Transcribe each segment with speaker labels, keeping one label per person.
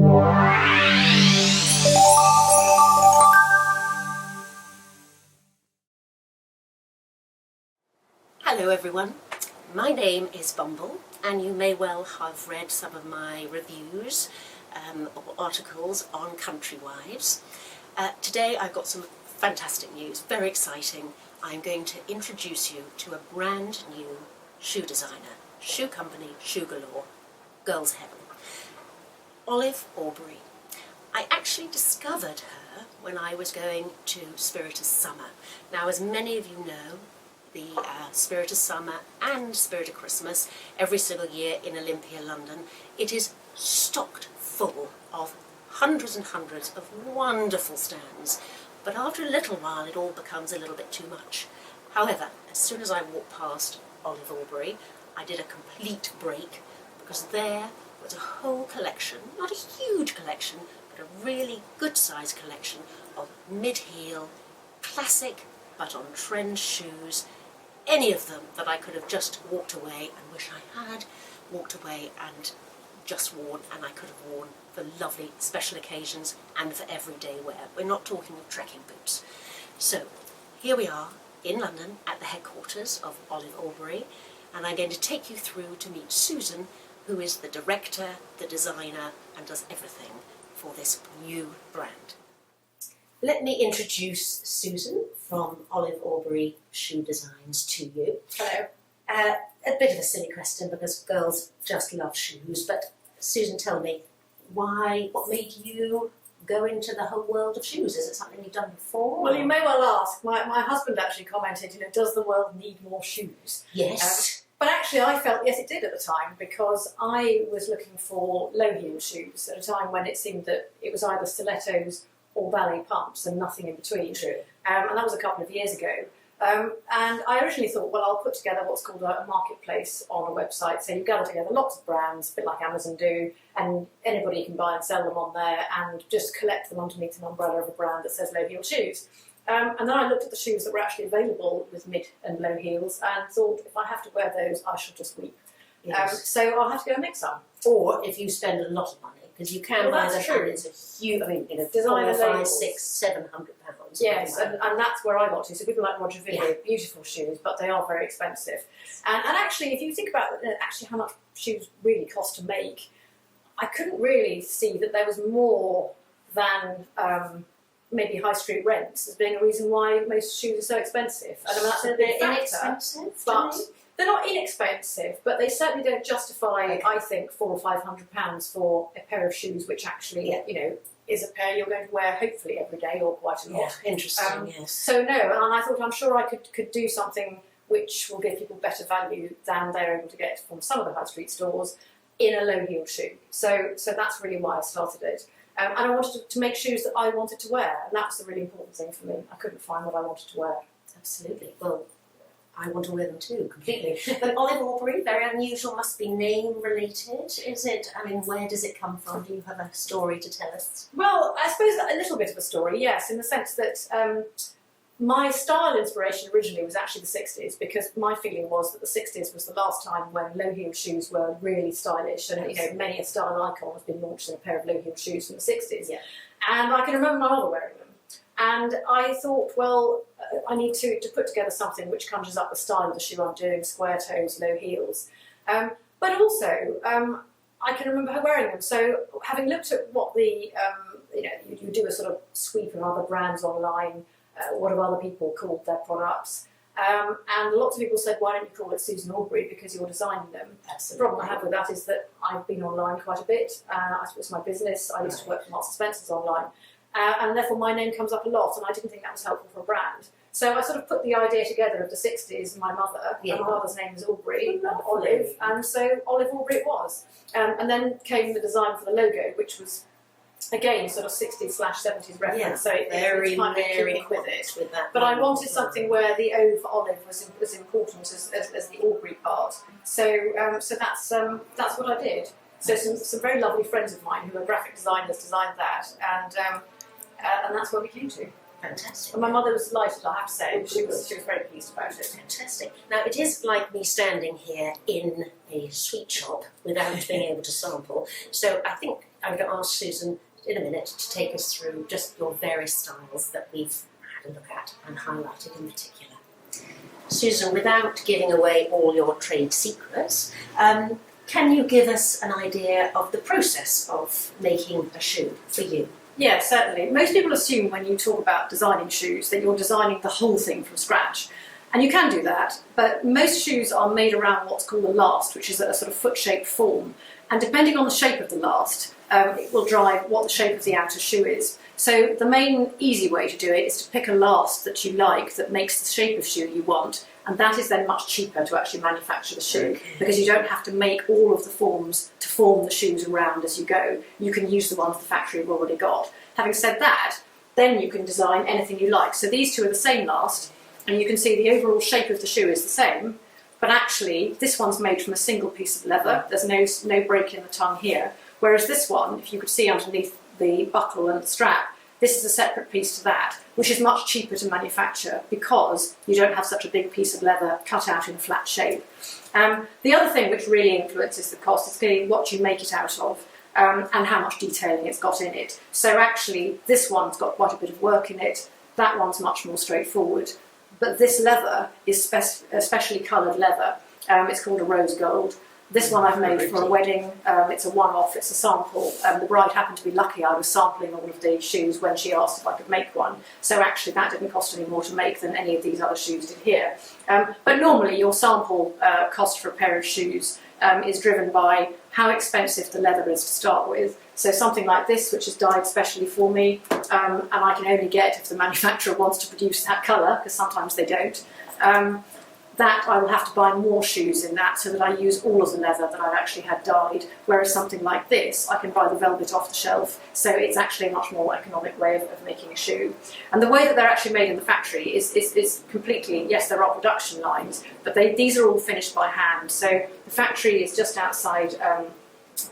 Speaker 1: Hello everyone, my name is Bumble and you may well have read some of my reviews or articles on Country Wives. Today I've got some fantastic news, very exciting. I'm going to introduce you to a brand new shoe designer, shoe company, Shoe Galore, Girls Heaven. Olive Aubrey. I actually discovered her when I was going to Spiritus Summer. Now, as many of you know, the Spiritus Summer and Spirit of Christmas every single year in Olympia, London, it is stocked full of hundreds and hundreds of wonderful stands. But after a little while, it all becomes a little bit too much. However, as soon as I walked past Olive Aubrey, I did a complete break because there was a whole collection, not a huge collection, but a really good-sized collection of mid-heel, classic but on trend shoes, any of them that I could have just walked away and wish I had walked away and just worn, and I could have worn for lovely special occasions and for everyday wear. We're not talking of trekking boots. So here we are in London at the headquarters of Olive Aubrey, and I'm going to take you through to meet Susan, who is the director, the designer, and does everything for this new brand. Let me introduce Susan from Olive Aubrey Shoe Designs to you.
Speaker 2: Hello.
Speaker 1: A bit of a silly question because girls just love shoes, but Susan, tell me, what made you go into the whole world of shoes? Is it something you've done before?
Speaker 2: Well, you may well ask. My husband actually commented, does the world need more shoes?
Speaker 1: Yes.
Speaker 2: But actually I felt, yes, it did at the time, because I was looking for low-heel shoes at a time when it seemed that it was either stilettos or ballet pumps and nothing in between.
Speaker 1: True.
Speaker 2: And that was a couple of years ago. And I originally thought, well, I'll put together what's called a marketplace on a website. So you gather together lots of brands, a bit like Amazon do, and anybody can buy and sell them on there and just collect them underneath an umbrella of a brand that says low heel shoes. And then I looked at the shoes that were actually available with mid and low heels and thought, if I have to wear those, I shall just weep.
Speaker 1: Yes.
Speaker 2: So I'll have to go and make some.
Speaker 1: Or if you spend a lot of money, because you can buy them, and it's a huge,
Speaker 2: Designer
Speaker 1: 400, 500,
Speaker 2: labels.
Speaker 1: 600, £700.
Speaker 2: Yes, and that's where I got to. So people like Roger Vivier, beautiful shoes, but they are very expensive. And actually, if you think about actually how much shoes really cost to make, I couldn't really see that there was more than maybe high street rents as being a reason why most shoes are so expensive. And I mean, that's a big factor,
Speaker 1: inexpensive,
Speaker 2: but they're not inexpensive, but they certainly don't justify, I think, £400 or £500 for a pair of shoes, which actually, is a pair you're going to wear hopefully every day or quite a lot.
Speaker 1: Yeah, interesting, yes.
Speaker 2: So no, and I thought I'm sure I could do something which will give people better value than they're able to get from some of the high street stores in a low heel shoe. So that's really why I started it. And I wanted to make shoes that I wanted to wear, and that's the really important thing for me. I couldn't find what I wanted to wear.
Speaker 1: Absolutely. Well, I want to wear them too, completely. But Olive Aubrey, very unusual, must be name related. Is it? I mean, where does it come from? Do you have a story to tell us?
Speaker 2: Well, I suppose a little bit of a story, yes, in the sense that my style inspiration originally was actually the 60s, because my feeling was that the 60s was the last time when low-heel shoes were really stylish, and many a style icon has been launched in a pair of low-heel shoes from the 60s.
Speaker 1: Yeah.
Speaker 2: And I can remember my mother wearing them. And I thought, well, I need to put together something which conjures up the style of the shoe I'm doing, square toes, low heels. But also, I can remember her wearing them. So having looked at what the, you do a sort of sweep of other brands online, what have other people called their products. And lots of people said, why don't you call it Susan Aubrey, because you're designing them.
Speaker 1: Absolutely.
Speaker 2: The problem I have with that is that I've been online quite a bit. It's my business. I used to work for Marks and Spencer's online. And therefore my name comes up a lot, and I didn't think that was helpful for a brand. So I sort of put the idea together of the 60s, my mother, and my mother's name is Aubrey, and Olive, and so Olive Aubrey it was. And then came the design for the logo, which was, again, sort of 60s/70s reference, so it's kind of keeping with it.
Speaker 1: With that,
Speaker 2: but I wanted something where the O for Olive was important as the Aubrey part. So that's what I did. So some very lovely friends of mine who are graphic designers designed that, and that's where we came to.
Speaker 1: Fantastic.
Speaker 2: And my mother was delighted, I have to say. She was very pleased about it.
Speaker 1: Fantastic. Now, it is like me standing here in a sweet shop without being able to sample. So I think I'm going to ask Susan in a minute to take us through just your various styles that we've had a look at and highlighted in particular. Susan, without giving away all your trade secrets, can you give us an idea of the process of making a shoe for you?
Speaker 2: Yeah, certainly. Most people assume when you talk about designing shoes that you're designing the whole thing from scratch. And you can do that, but most shoes are made around what's called a last, which is a sort of foot-shaped form. And depending on the shape of the last, it will drive what the shape of the outer shoe is. So the main easy way to do it is to pick a last that you like, that makes the shape of shoe you want, and that is then much cheaper to actually manufacture the shoe, because you don't have to make all of the forms to form the shoes around as you go. You can use the ones the factory have already got. Having said that, then you can design anything you like. So these two are the same last, and you can see the overall shape of the shoe is the same, but actually this one's made from a single piece of leather. There's no break in the tongue here, whereas this one, if you could see underneath the buckle and the strap, this is a separate piece to that, which is much cheaper to manufacture because you don't have such a big piece of leather cut out in a flat shape. The other thing which really influences the cost is clearly what you make it out of, and how much detailing it's got in it. So actually this one's got quite a bit of work in it, that one's much more straightforward. But this leather is specially coloured leather. It's called a rose gold. This one I've made for a wedding. It's a one-off, it's a sample. The bride happened to be lucky. I was sampling all of the shoes when she asked if I could make one. So actually that didn't cost any more to make than any of these other shoes did here. But normally your sample cost for a pair of shoes is driven by how expensive the leather is to start with. So something like this, which is dyed specially for me, and I can only get if the manufacturer wants to produce that colour, because sometimes they don't. That I will have to buy more shoes in that so that I use all of the leather that I've actually had dyed, whereas something like this, I can buy the velvet off the shelf, so it's actually a much more economic way of making a shoe. And the way that they're actually made in the factory is completely, yes, there are production lines, but these are all finished by hand. So the factory is just outside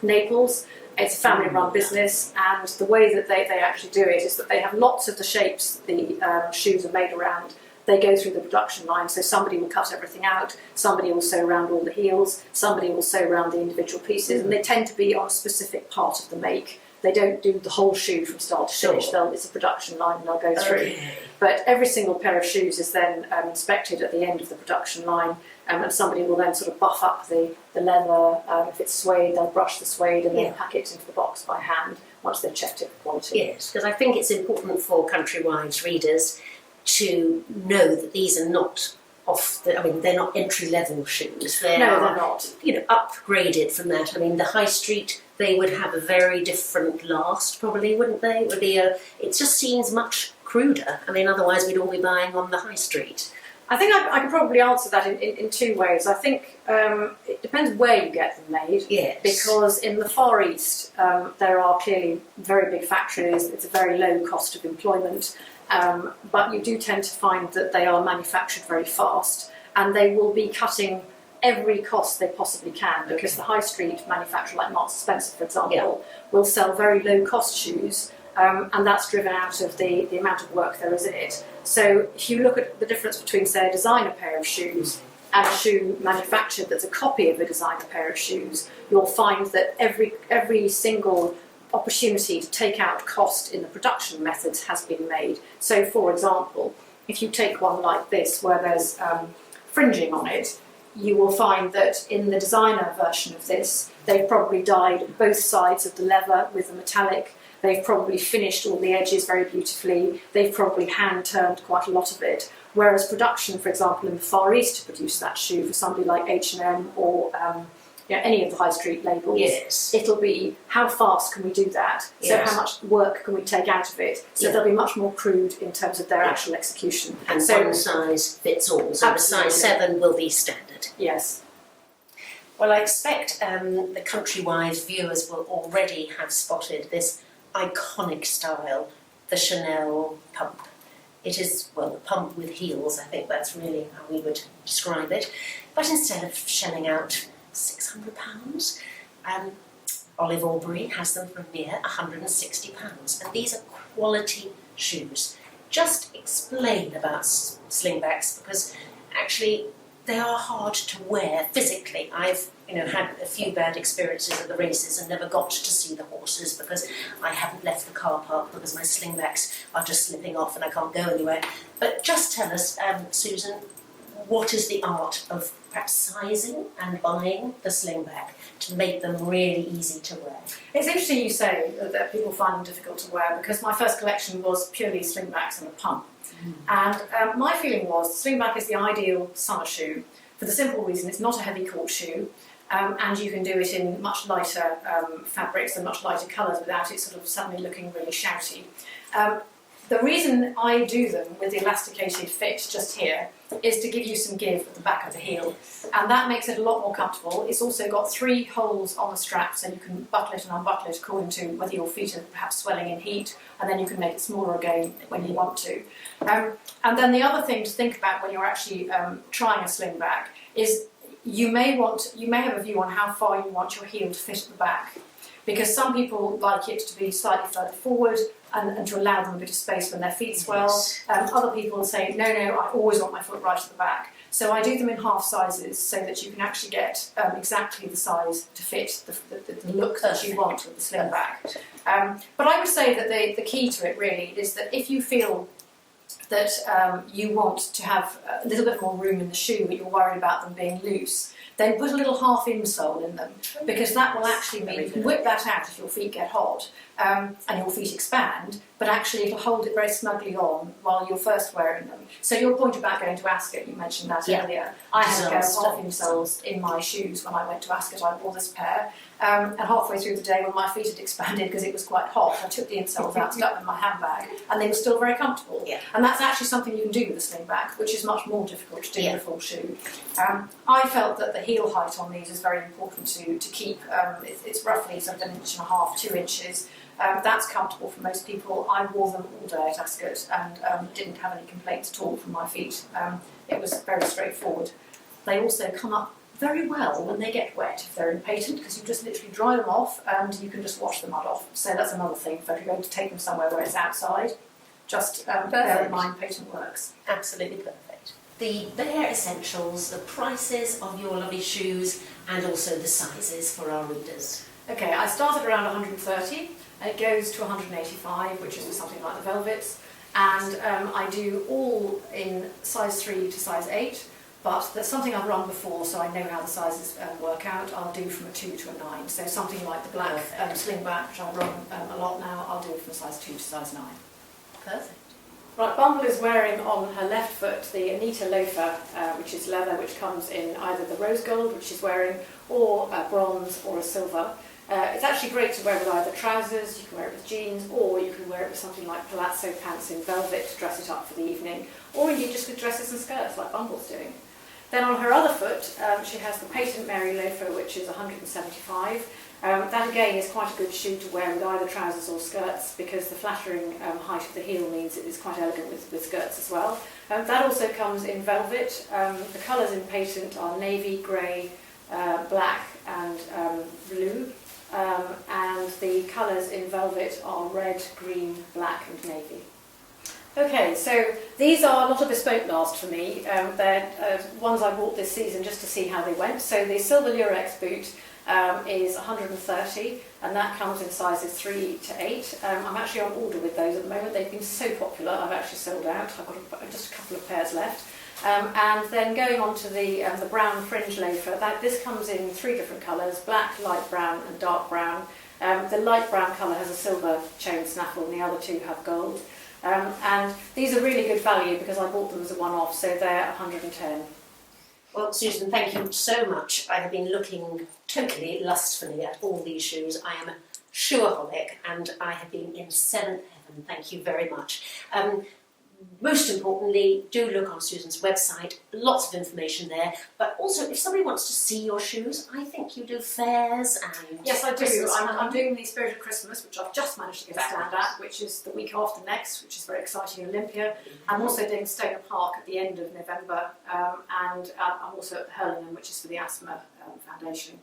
Speaker 2: Naples. It's a family-run business, and the way that they actually do it is that they have lots of the shapes the shoes are made around. They go through the production line, so somebody will cut everything out, somebody will sew around all the heels, somebody will sew around the individual pieces, and they tend to be on a specific part of the make. They don't do the whole shoe from start to finish. It's a production line and they'll go through. But every single pair of shoes is then inspected at the end of the production line, and somebody will then sort of buff up the leather. If it's suede, they'll brush the suede and then pack it into the box by hand once they've checked it for quality.
Speaker 1: Yes, because I think it's important for Country Wives readers to know that these are not they're not entry-level shoes.
Speaker 2: No, they're not.
Speaker 1: Upgraded from that. I mean, the high street, they would have a very different last, probably, wouldn't they? It would be it just seems much cruder. I mean, otherwise we'd all be buying on the high street.
Speaker 2: I think I can probably answer that in two ways. I think it depends where you get them made.
Speaker 1: Yes.
Speaker 2: Because in the Far East, there are clearly very big factories. It's a very low cost of employment. But you do tend to find that they are manufactured very fast, and they will be cutting every cost they possibly can, because the high street manufacturer like Marks & Spencer, for example, will sell very low cost shoes, and that's driven out of the amount of work there is in it. So if you look at the difference between, say, a designer pair of shoes and a shoe manufactured that's a copy of a designer pair of shoes, you'll find that every single opportunity to take out cost in the production methods has been made. So, for example, if you take one like this where there's fringing on it, you will find that in the designer version of this, they've probably dyed both sides of the leather with a metallic. They've probably finished all the edges very beautifully. They've probably hand-turned quite a lot of it. Whereas production, for example, in the Far East to produce that shoe for somebody like H&M or any of the high street labels, it'll be how fast can we do that? So how much work can we take out of it? So they'll be much more crude in terms of their actual execution.
Speaker 1: And so one size fits all. So the size 7 will be standard.
Speaker 2: Yes.
Speaker 1: Well, I expect the Country Wives viewers will already have spotted this iconic style, the Chanel pump. It is, well, a pump with heels. I think that's really how we would describe it. But instead of shelling out £600, Olive Aubrey has them for mere £160, and these are quality shoes. Just explain about slingbacks, because actually they are hard to wear physically. I've had a few bad experiences at the races and never got to see the horses because I haven't left the car park because my slingbacks are just slipping off and I can't go anywhere. But just tell us, Susan, what is the art of perhaps sizing and buying the slingback to make them really easy to wear?
Speaker 2: It's interesting you say that people find them difficult to wear, because my first collection was purely slingbacks and a pump. And my feeling was the slingback is the ideal summer shoe for the simple reason it's not a heavy cord shoe, and you can do it in much lighter fabrics and much lighter colours without it sort of suddenly looking really shouty. The reason I do them with the elasticated fit just here is to give you some give at the back of the heel, and that makes it a lot more comfortable. It's also got 3 holes on the strap, so you can buckle it and unbuckle it according to whether your feet are perhaps swelling in heat, and then you can make it smaller again when you want to. And then the other thing to think about when you're actually trying a slingback is you may have a view on how far you want your heel to fit at the back, because some people like it to be slightly further forward and to allow them a bit of space when their feet swell.
Speaker 1: Yes.
Speaker 2: Other people say, no, I always want my foot right at the back. So I do them in half sizes so that you can actually get exactly the size to fit the look that you want with the slingback. But I would say that the key to it really is that if you feel that you want to have a little bit more room in the shoe, but you're worried about them being loose, then put a little half insole in them, because that will actually mean you can whip that out if your feet get hot and your feet expand, but actually it'll hold it very snugly on while you're first wearing them. So your point about going to Ascot, you mentioned that earlier. I had a pair of half insoles in my shoes when I went to Ascot. I wore this pair, and halfway through the day when my feet had expanded because it was quite hot, I took the insoles out, stuck them in my handbag, and they were still very comfortable.
Speaker 1: Yeah.
Speaker 2: And that's actually something you can do with a slingback, which is much more difficult to do with a full shoe. I felt that the heel height on these is very important to keep. It's roughly sort of 1.5 inches, 2 inches. That's comfortable for most people. I wore them all day at Ascot and didn't have any complaints at all from my feet. It was very straightforward. They also come up very well when they get wet if they're in patent, because you just literally dry them off and you can just wash the mud off. So that's another thing, if you're going to take them somewhere where it's outside, just bear in mind patent works.
Speaker 1: Absolutely perfect. The bare essentials, the prices of your lovely shoes, and also the sizes for our readers.
Speaker 2: Okay, I started around 130, and it goes to 185, which is for something like the velvets, and I do all in size 3 to size 8, but that's something I've run before, so I know how the sizes work out. I'll do from a 2 to a 9, so something like the black slingback, which I run a lot now, I'll do from a size 2 to size 9.
Speaker 1: Perfect.
Speaker 2: Right, Bumble is wearing on her left foot the Anita loafer, which is leather, which comes in either the rose gold, which she's wearing, or a bronze or a silver. It's actually great to wear with either trousers, you can wear it with jeans, or you can wear it with something like palazzo pants in velvet to dress it up for the evening, or indeed just with dresses and skirts like Bumble's doing. Then on her other foot, she has the Patent Mary loafer, which is 175. That again is quite a good shoe to wear with either trousers or skirts, because the flattering height of the heel means it is quite elegant with skirts as well. That also comes in velvet. The colours in Patent are navy, grey, black and blue. And the colours in velvet are red, green, black and navy. Okay, so these are not a bespoke last for me. They're ones I bought this season just to see how they went. So the Silver Lurex boot is 130, and that comes in sizes 3 to 8. I'm actually on order with those at the moment. They've been so popular, I've actually sold out. I've got just a couple of pairs left. And then going on to the brown fringe loafer, this comes in 3 different colours: black, light brown and dark brown. The light brown colour has a silver chain snaffle and the other 2 have gold. And these are really good value because I bought them as a one-off, so they're 110.
Speaker 1: Well, Susan, thank you so much. I have been looking totally lustfully at all these shoes. I am a shoeaholic and I have been in 7th heaven. Thank you very much. Most importantly, do look on Susan's website, lots of information there, but also if somebody wants to see your shoes, I think you do fairs and
Speaker 2: Yes, I do.
Speaker 1: Christmas
Speaker 2: I'm
Speaker 1: time.
Speaker 2: doing the Spirit of Christmas, which I've just managed to get a stand at, which is the week after next, which is very exciting in Olympia. I'm also doing Stoner Park at the end of November, and I'm also at Hurlingham, which is for the Asthma Foundation,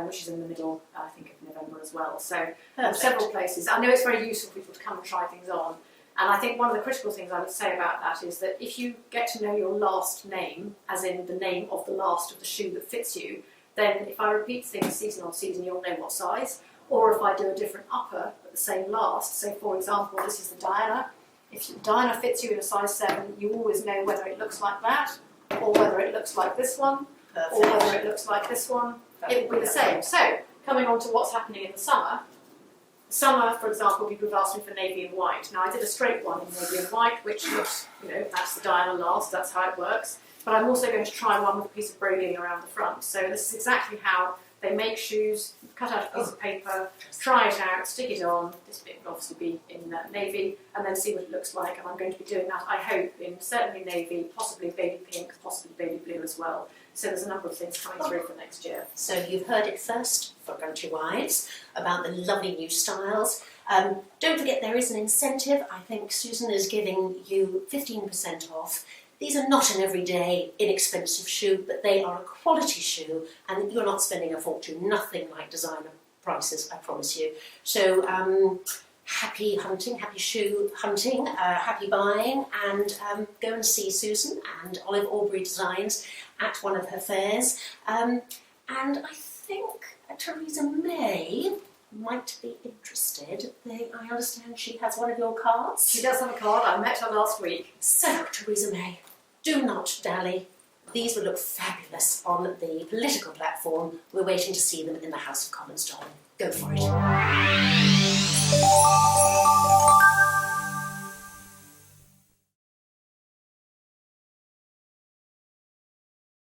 Speaker 2: which is in the middle, I think, of November as well. So
Speaker 1: Perfect.
Speaker 2: several places. I know it's very useful for people to come and try things on. And I think one of the critical things I would say about that is that if you get to know your last name, as in the name of the last of the shoe that fits you, then if I repeat things season on season, you'll know what size. Or if I do a different upper but the same last, so for example, this is the Diana. If the Diana fits you in a size 7, you always know whether it looks like that, or whether it looks like this one, or whether it looks like this one. It will be the same. So, coming on to what's happening in the summer. Summer, for example, people have asked me for navy and white. Now, I did a straight one in navy and white, which looks, that's the Diana last, that's how it works. But I'm also going to try one with a piece of broguing around the front. So this is exactly how they make shoes, cut out a piece of paper, try it out, stick it on. This bit will obviously be in navy, and then see what it looks like. And I'm going to be doing that, I hope, in certainly navy, possibly baby pink, possibly baby blue as well. So there's a number of things coming through for next year.
Speaker 1: So you've heard it first for Country Wives about the lovely new styles. Don't forget there is an incentive. I think Susan is giving you 15% off. These are not an everyday inexpensive shoe, but they are a quality shoe, and you're not spending a fortune. Nothing like designer prices, I promise you. So happy hunting, happy shoe hunting, happy buying, and go and see Susan and Olive Aubrey Designs at one of her fairs. And I think Theresa May might be interested. I understand she has one of your cards.
Speaker 2: She does have a card. I met her last week.
Speaker 1: So, Theresa May, do not dally. These will look fabulous on the political platform. We're waiting to see them in the House of Commons, darling. Go for it.